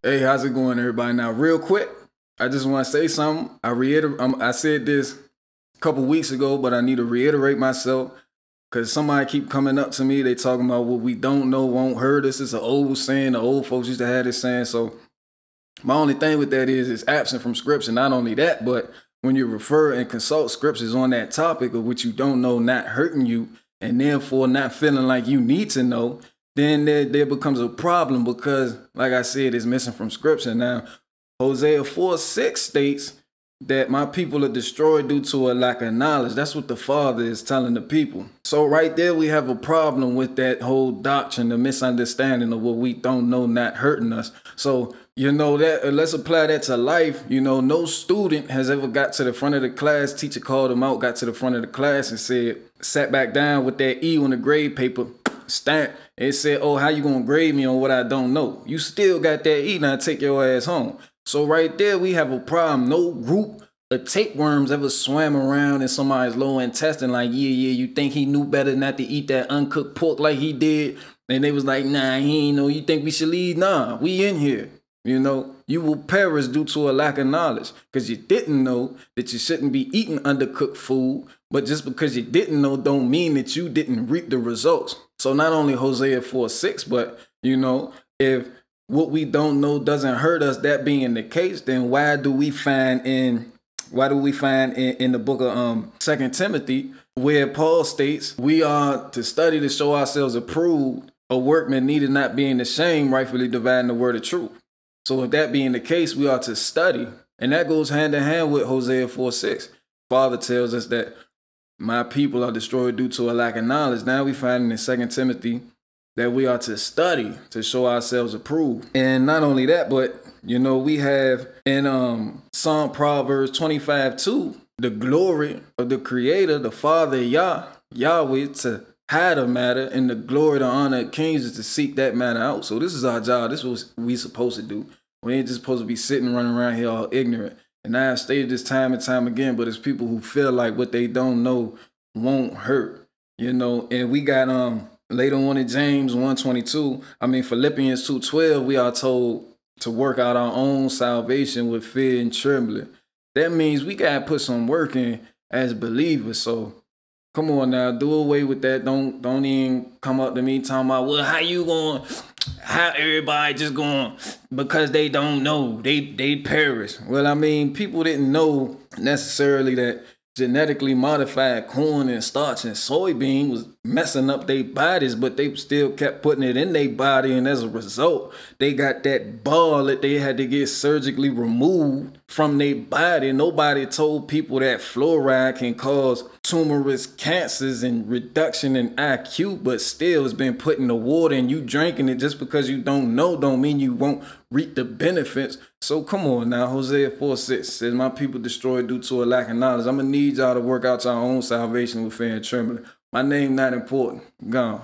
Hey, how's it going, everybody? Now, real quick, I just want to say something. I said this a couple weeks ago, but I need to reiterate myself because somebody keep coming up to me. They talking about what we don't know won't hurt us. It's an old saying. The old folks used to have this saying. So my only thing with that is it's absent from scripture. Not only that, but when you refer and consult scriptures on that topic of what you don't know not hurting you and therefore not feeling like you need to know, then there becomes a problem because, like I said, it's missing from scripture. Now, Hosea 4:6 states that my people are destroyed due to a lack of knowledge. That's what the Father is telling the people. So right there, we have a problem with that whole doctrine, the misunderstanding of what we don't know not hurting us. So, you know, that let's apply that to life. You know, no student has ever got to the front of the class. Teacher called him out, got to the front of the class and said, sat back down with that E on the grade paper, stamp. It said, oh, how you going to grade me on what I don't know? You still got that E, now take your ass home. So right there, we have a problem. No group of tapeworms ever swam around in somebody's lower intestine like, yeah, you think he knew better not to eat that uncooked pork like he did? And they was like, nah, he ain't know. You think we should leave? Nah, we in here. You know, you will perish due to a lack of knowledge because you didn't know that you shouldn't be eating undercooked food. But just because you didn't know don't mean that you didn't reap the results. So not only Hosea 4:6, but, you know, if what we don't know doesn't hurt us, that being the case, then why do we find in the book of 2 Timothy where Paul states we are to study to show ourselves approved, a workman needed not being ashamed, rightfully dividing the word of truth. So if that being the case, we are to study. And that goes hand in hand with Hosea 4:6. Father tells us that my people are destroyed due to a lack of knowledge. Now we find in 2 Timothy that we are to study to show ourselves approved. And not only that, but, you know, we have in Psalm Proverbs 25:2, the glory of the Creator, the Father Yahweh, to hide a matter, and the glory, the honor of kings is to seek that matter out. So this is our job. This is what we supposed to do. We ain't just supposed to be sitting running around here all ignorant. And I have stated this time and time again, but it's people who feel like what they don't know won't hurt, you know. And we got later on in James 1:22, Philippians 2:12, we are told to work out our own salvation with fear and trembling. That means we got to put some work in as believers. So come on now, do away with that. Don't even come up to me talking about, well, how everybody just going, because they don't know, they perish. Well, people didn't know necessarily that genetically modified corn and starch and soybean was messing up their bodies, but they still kept putting it in their body, and as a result, they got that ball that they had to get surgically removed from their body. Nobody told people that fluoride can cause tumorous cancers and reduction in IQ, but still it's been put in the water, and you drinking it just because you don't know don't mean you won't reap the benefits. So come on now, Hosea 4:6 says, my people destroyed due to a lack of knowledge. I'm going to need y'all to work out your own salvation with fear and trembling. My name not important. Gone.